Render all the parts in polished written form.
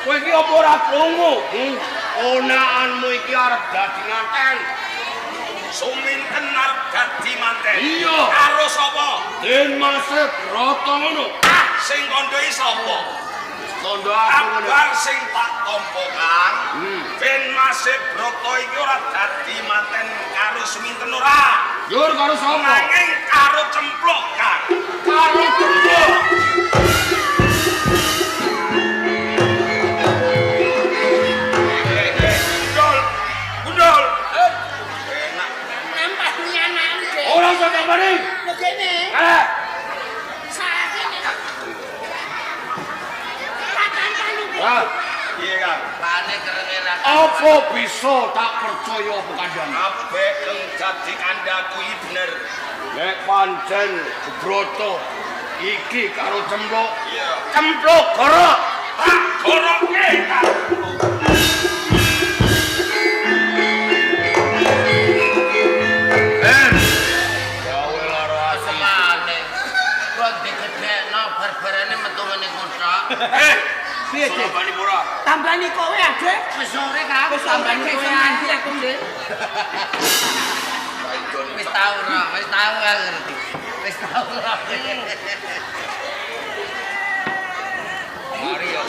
Kowe iki apa ora krungu? Ponakanmu iki arep dadi nganten. Suminten arep dadi manten. Iya. Karo sapa? Den Masih Broto ngono. Sing kandhai sapa? Kandha aku ngono. Kabar sing tak tampa Kang. Den Masih Broto iki ora dadi manten karo Suminten ora. Yur karo sapa? Nanging karo Cempluk Kang. Karo Cempluk. Orang sampai mari. Begini. Sakit. Iya Kang. Lane kerengeran. Apa bisa tak percaya apa kandhane? Kabeh kang dadi kandhaku iki bener. Nek pancen Broto iki karo Cempluk. Iya. Cempluk gorok. Goroke Kang. Barbarane metu ngene kota. Piye, Dik? Tambani kowe aja. Wis sore Kang. Wis tambani kowe nanti aku, Dik. Wis tau ngerti. Wis tau ora. Mari yo.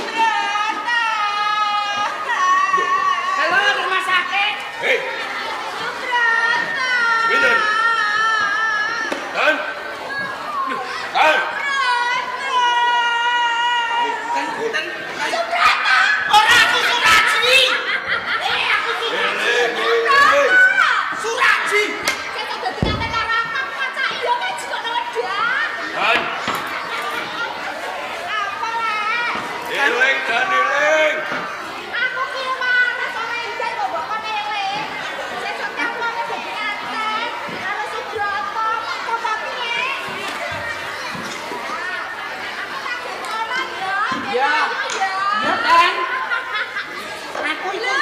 Halo, rumah sakit. Hei. Bener. Kan? Ora aku Suraji. Aku Suraji. Kita dadi nganten karo akak kaca iya kan jikono wedan. Kan? Apa rek? Eling dan eling. Aku ki mana sore enggak kok mbok eling. Sesuk kamu wis dadi nganten karo Subroto kok piye? Aku tak tolong ya. Ya, Dan. Aku ya.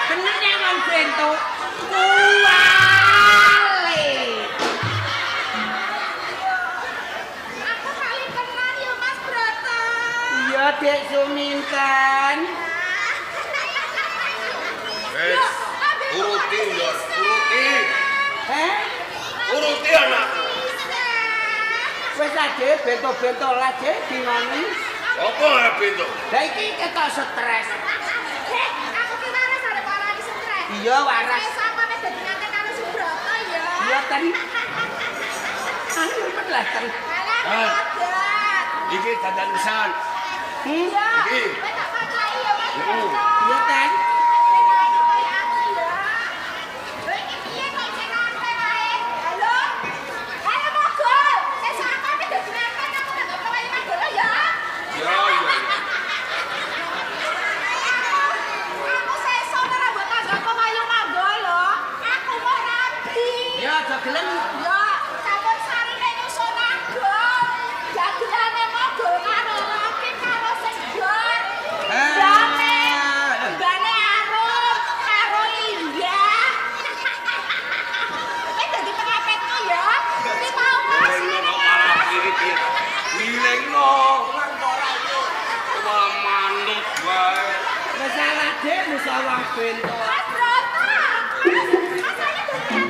Bener ya Mang Bento. Kuali. Aku kali kenal ya Mas Broto. Iya, Dek Suminten. Wes, uruti Lur, uruti. Uruti anakku. Wis aja bento-bento aja dinoni. Apa arep bento? Lah iki ketok stres. Aku ki waras arep parani stres. Iya waras. Sampe dadi nganten karo Subroto ya. Iya ten. Anu lah ten. Iki dandan pisan. Iya. Iki. Kowe tak pacai ya Mas Broto. Iya ten. Gelem ya sampun sarine nyusun agong. Jagilane mogo karo roki karo segar. Bane arum karo indah. Kowe dadi pengepetku ya. Iki mau Mas. Wilengno. Wah manut wae. Wis salah Dik musawah bento. Mas Broto. Mas saya dadi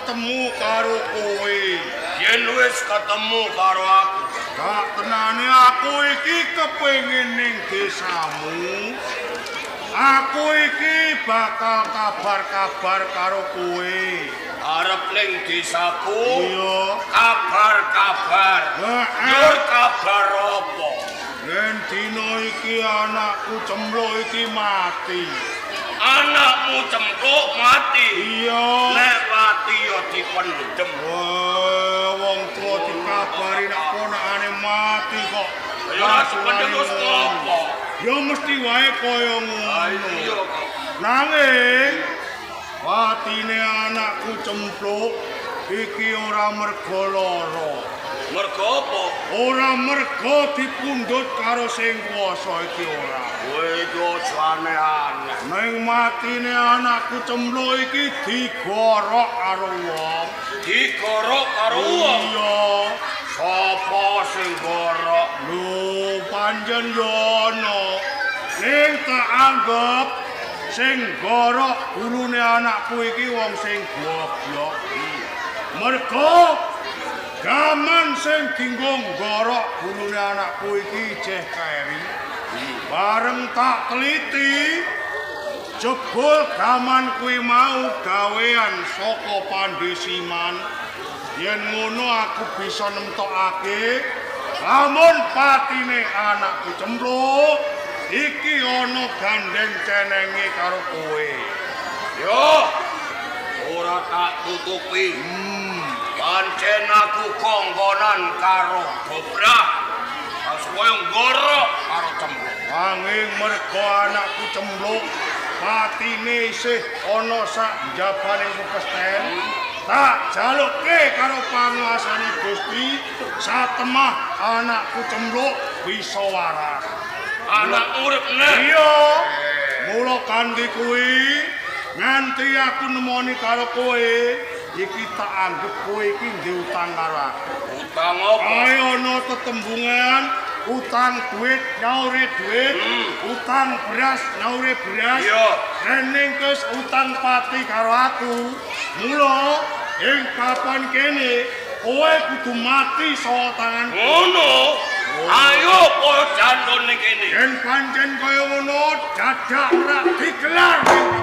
ketemu karo kowe. Yen wis ketemu karo aku, gak tenane aku iki kepengin ning desamu. Aku iki bakal kabar-kabar karo kowe. Arep ning desaku? Iya. Kabar-kabar. Yo kabar apa? Yen dina iki anakku cempluk iki mati. Anakmu cempluk mati? Iya. Nek mati ya dipendem. Wong tuwa dikabari nek ponakane mati kok. Ya dipendem terus apa? Ya mesti wae kaya ngono. Iya kok. Nanging patine anakku cempluk iki ora mergo lara. Mergo apa? Ora mergo dipundhut karo sing kuwasa iki ora. Kowe iki aja aneh-aneh. Ning matine anakku cempluk iki digorok karo wong. Digorok karo wong? Iya. Sapa sing gorok? Lho, panjen yo ana. Ning tak anggap sing gorok gulune anakku iki wong sing goblok. Mergo gaman sing dinggo gorok gulune anakku iki jeh keri. Bareng tak teliti, jebul gaman kuwi mau gawean saka Pandesiman. Yen ngono aku bisa nemtokake lamun patine anakku cempluk iki ana gandeng cenenge karo kowe. Yo, ora tak tutupi. Pancen aku kongkonan karo Dobrah. Pas kowe ngorok karo cempluk. Anging mergo anakku cempluk, patine isih ana sak njabane pepesten. Tak jaluke karo panguasane Gusti, satemah anakku cempluk bisa waras. Anak urip neh. Iya. Mula kanthi kuwi nganti aku nemoni karo kowe, iki tak anggap kowe iki ndek utang karo aku. Utang apa? Ayo ana tetembungan utang duit nyaure duit, utang beras nyaure beras. Iya. Rening kes utang pati karo aku. Mula ing papan kene kowe kudu mati saka tangan. Ngono. Ayo kowe jandon ning kene. Yen pancen kaya ngono dadak ora digelar ning